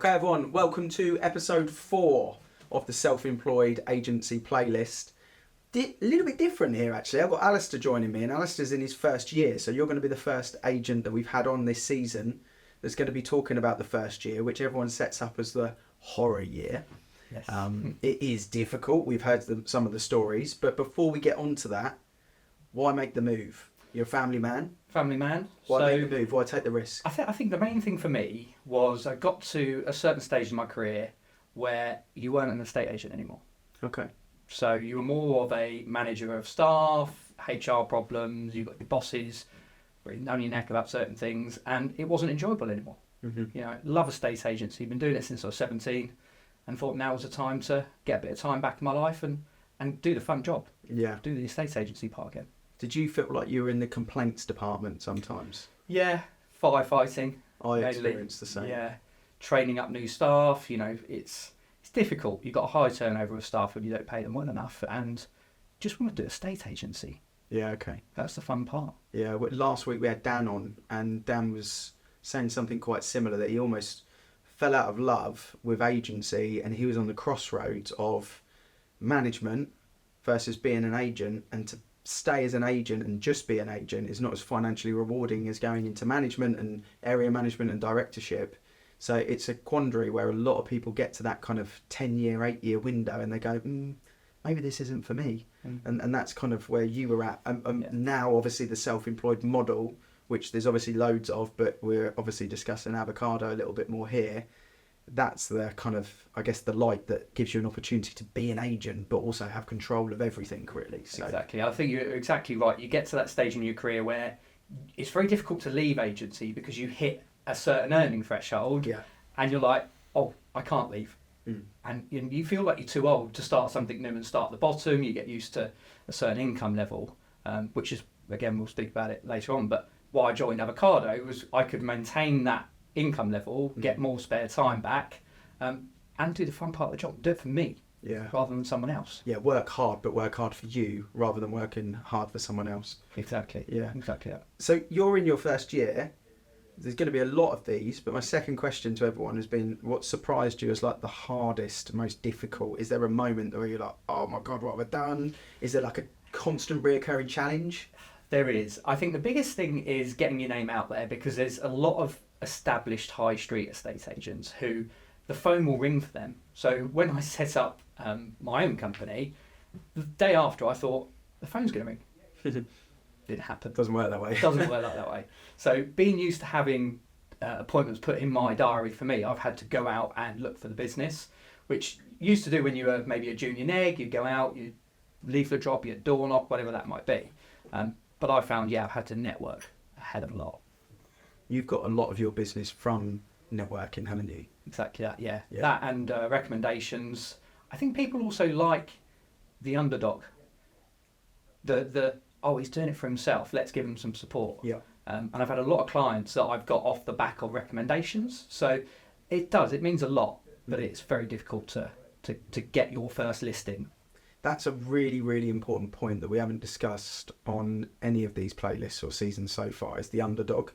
Okay everyone, welcome to episode 4 of the Self-Employed Agency playlist. A little bit different here actually. I've got Alistair joining me, and Alistair's in his first year, so you're going to be the first agent that we've had on this season that's going to be talking about the first year, which everyone sets up as the horror year. Yes. It is difficult, we've heard some of the stories, but before we get on to that, why make the move? You're a family man? Family man. Why make the move? Why take the risk? I think the main thing for me was I got to a certain stage in my career where you weren't an estate agent anymore. Okay. So you were more of a manager of staff, HR problems, you got your bosses breathing down your neck about certain things, and it wasn't enjoyable anymore. Mm-hmm. You know, love estate agency, been doing it since I was 17, and thought now was the time to get a bit of time back in my life and do the fun job. Yeah. Do the estate agency part again. Did you feel like you were in the complaints department sometimes? Yeah, firefighting. I experienced the same. Yeah, training up new staff. You know, it's difficult. You've got a high turnover of staff when you don't pay them well enough, and just want to do estate agency. Yeah, okay. That's the fun part. Yeah, last week we had Dan on, and Dan was saying something quite similar, that he almost fell out of love with agency, and he was on the crossroads of management versus being an agent, and to stay as an agent and just be an agent is not as financially rewarding as going into management and area management and directorship. So it's a quandary where a lot of people get to that kind of 10-year, 8-year window and they go, maybe this isn't for me. And that's kind of where you were at. Now, obviously, the self-employed model, which there's obviously loads of, but we're obviously discussing avocado a little bit more here. That's the kind of, I guess, the light that gives you an opportunity to be an agent, but also have control of everything, really. So. Exactly. I think you're exactly right. You get to that stage in your career where it's very difficult to leave agency because you hit a certain earning threshold, and you're like, oh, I can't leave. And you feel like you're too old to start something new and start at the bottom. You get used to a certain income level, which is, again, we'll speak about it later on, but why I joined Avocado was I could maintain that income level, get more spare time back, and do the fun part of the job. Do it for me, rather than someone else. Yeah, work hard, but work hard for you rather than working hard for someone else. Exactly. Yeah, exactly that. So you're in your first year. There's going to be a lot of these, but my second question to everyone has been, what surprised you as like the hardest, most difficult? Is there a moment where you're like, oh my God, what have I done? Is there like a constant reoccurring challenge? There is. I think the biggest thing is getting your name out there, because there's a lot of established high street estate agents who the phone will ring for them. So when I set up my own company, the day after I thought the phone's going to ring. Didn't happen. Doesn't work that way. It doesn't work that way. So being used to having appointments put in my diary for me, I've had to go out and look for the business, which you used to do when you were maybe a junior neg. You'd go out, you'd leave the job, you'd door knock, whatever that might be. But I found, I've had to network a hell of a lot. You've got a lot of your business from networking, haven't you? Exactly that, yeah. That and recommendations. I think people also like the underdog. He's doing it for himself, let's give him some support. Yeah. And I've had a lot of clients that I've got off the back of recommendations. So it means a lot, but it's very difficult to get your first listing. That's a really, really important point that we haven't discussed on any of these playlists or seasons so far, is the underdog.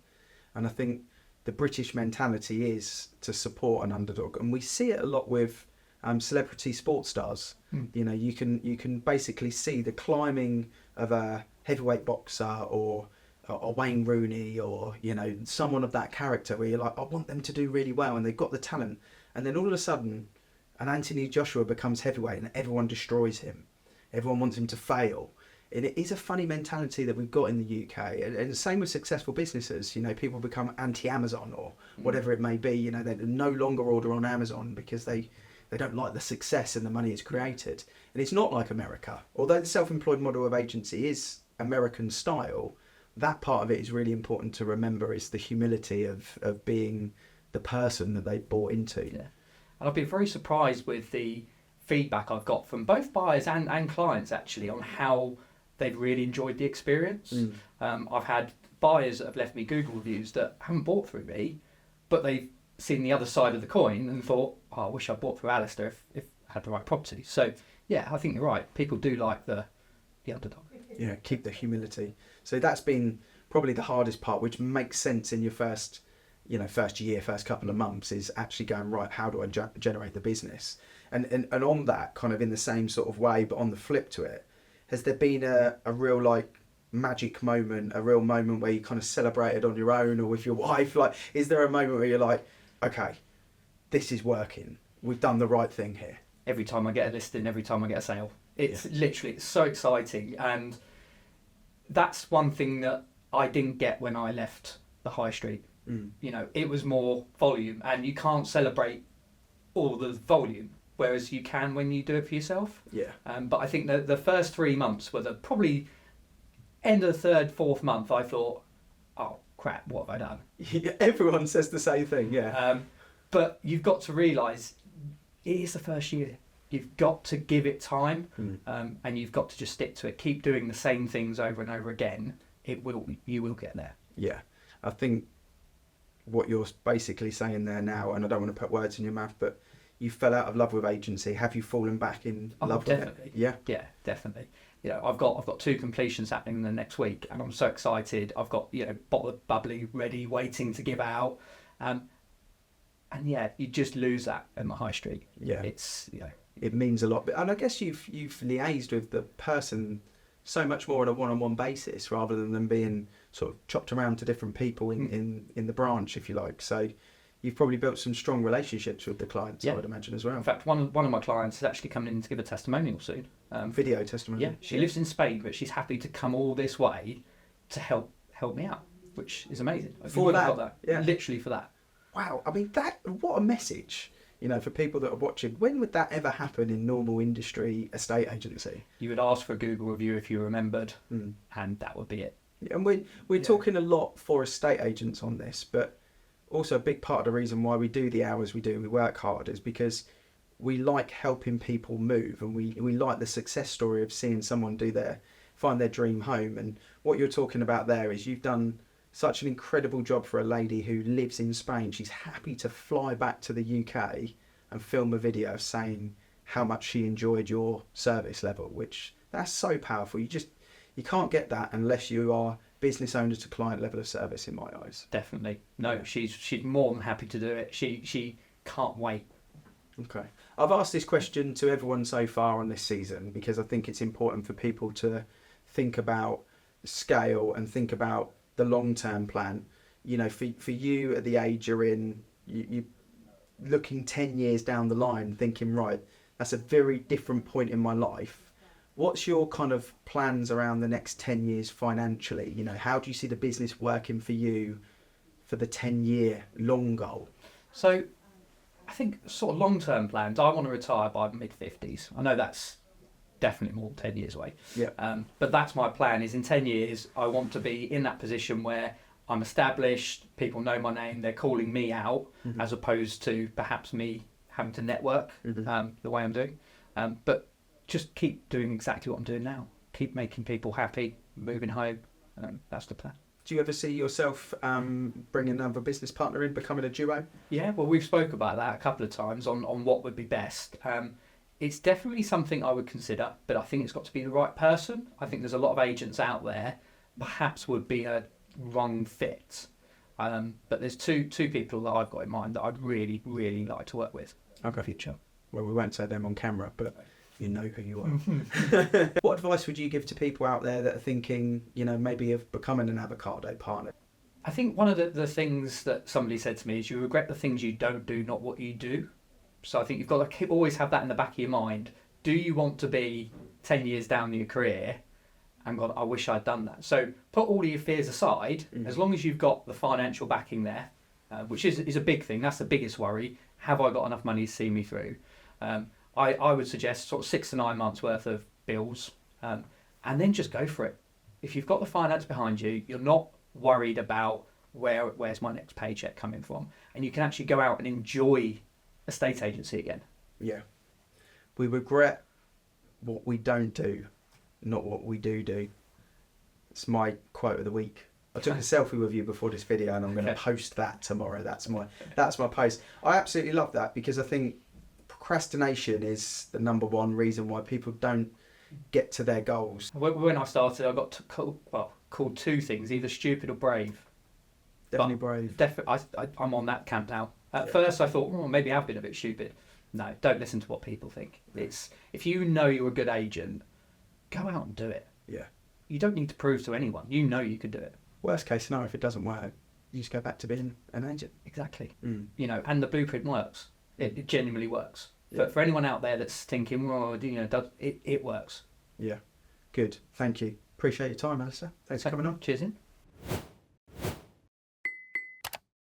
And I think the British mentality is to support an underdog. And we see it a lot with celebrity sports stars. You know, you can basically see the climbing of a heavyweight boxer or Wayne Rooney or, you know, someone of that character where you're like, I want them to do really well, and they've got the talent. And then all of a sudden, an Anthony Joshua becomes heavyweight and everyone destroys him. Everyone wants him to fail. And it is a funny mentality that we've got in the UK. And the same with successful businesses. You know, people become anti-Amazon or whatever it may be. You know, they no longer order on Amazon because they don't like the success and the money it's created. And it's not like America. Although the self-employed model of agency is American style, that part of it is really important to remember, is the humility of being the person that they bought into. Yeah. And I've been very surprised with the feedback I've got from both buyers and clients, actually, on how they've really enjoyed the experience. I've had buyers that have left me Google reviews that haven't bought through me, but they've seen the other side of the coin and thought, I wish I bought through Alistair if I had the right property. So, yeah, I think you're right. People do like the underdog. Yeah, keep the humility. So that's been probably the hardest part, which makes sense in your first first year, first couple of months is actually going, right, how do I generate the business? And on that, kind of in the same sort of way, but on the flip to it, has there been a real like magic moment, a real moment where you kind of celebrated on your own or with your wife? Like, is there a moment where you're like, okay, this is working, we've done the right thing here? Every time I get a listing, every time I get a sale, it's literally, it's so exciting. And that's one thing that I didn't get when I left the high street. It was more volume, and you can't celebrate all the volume, whereas you can when you do it for yourself. But I think the first 3 months were the probably end of the third, fourth month, I thought, oh crap, what have I done? Everyone says the same thing, but you've got to realise it is the first year. You've got to give it time, and you've got to just stick to it. Keep doing the same things over and over again. You will get there. Yeah, I think what you're basically saying there now, and I don't want to put words in your mouth, but you fell out of love with agency. Have you fallen back in love with it? Yeah, definitely. I've got 2 completions happening in the next week, and I'm so excited. I've got bottle of bubbly ready, waiting to give out, and you just lose that in the high street. It's it means a lot, and I guess you've liaised with the person so much more on a one-on-one basis rather than them being sort of chopped around to different people in the branch, if you like. So you've probably built some strong relationships with the clients, I would imagine, as well. In fact, one of my clients is actually coming in to give a testimonial soon. Video testimonial. Yeah, she lives in Spain, but she's happy to come all this way to help me out, which is amazing. Literally for that. Wow, I mean, what a message. For people that are watching, when would that ever happen in normal industry estate agency? You would ask for a Google review if you remembered, and that would be it. And we're talking a lot for estate agents on this, but also a big part of the reason why we do the hours we do, we work hard, is because we like helping people move, and we like the success story of seeing someone find their dream home. And what you're talking about there is you've done such an incredible job for a lady who lives in Spain. She's happy to fly back to the UK and film a video saying how much she enjoyed your service level, which that's so powerful. You can't get that unless you are business owner to client level of service, in my eyes. Definitely. No, she's more than happy to do it. She can't wait. Okay. I've asked this question to everyone so far on this season because I think it's important for people to think about scale and think about the long-term plan. For you at the age you're in, you looking 10 years down the line thinking, right, that's a very different point in my life. What's your kind of plans around the next 10 years financially? How do you see the business working for you for the 10-year long goal? So I think sort of long-term plans, I want to retire by mid-50s. I know that's definitely more than 10 years away. But that's my plan, is in 10 years I want to be in that position where I'm established, people know my name, they're calling me out, as opposed to perhaps me having to network the way I'm doing. But just keep doing exactly what I'm doing now. Keep making people happy, moving home. That's the plan. Do you ever see yourself bringing another business partner in, becoming a duo? Yeah, well, we've spoke about that a couple of times on what would be best. It's definitely something I would consider, but I think it's got to be the right person. I think there's a lot of agents out there, perhaps would be a wrong fit. But there's two people that I've got in mind that I'd really, really like to work with in the future. Well, we won't say them on camera, but you know who you are. What advice would you give to people out there that are thinking, maybe of becoming an avocado partner? I think one of the things that somebody said to me is you regret the things you don't do, not what you do. So I think you've got to always have that in the back of your mind. Do you want to be 10 years down in your career and gone, I wish I'd done that? So put all of your fears aside, as long as you've got the financial backing there, which is a big thing. That's the biggest worry. Have I got enough money to see me through? I would suggest sort of 6 to 9 months worth of bills, and then just go for it. If you've got the finance behind you, you're not worried about where's my next paycheck coming from, and you can actually go out and enjoy estate agency again. Yeah. We regret what we don't do, not what we do. It's my quote of the week. I took a selfie with you before this video and I'm going to post that tomorrow. That's my post. I absolutely love that because I think procrastination is the number one reason why people don't get to their goals. When I started, I got called 2 things, either stupid or brave. Definitely brave. I'm on that camp now. At first I thought, oh, maybe I've been a bit stupid. No, don't listen to what people think. It's if you know you're a good agent, go out and do it. Yeah. You don't need to prove to anyone. You know you can do it. Worst case scenario, if it doesn't work, you just go back to being an agent. Exactly. You know, and the blueprint works. It genuinely works. Yeah. For anyone out there that's thinking, well, you know, it works. Yeah. Good. Thank you. Appreciate your time, Alistair. Thanks for coming on. Cheers in.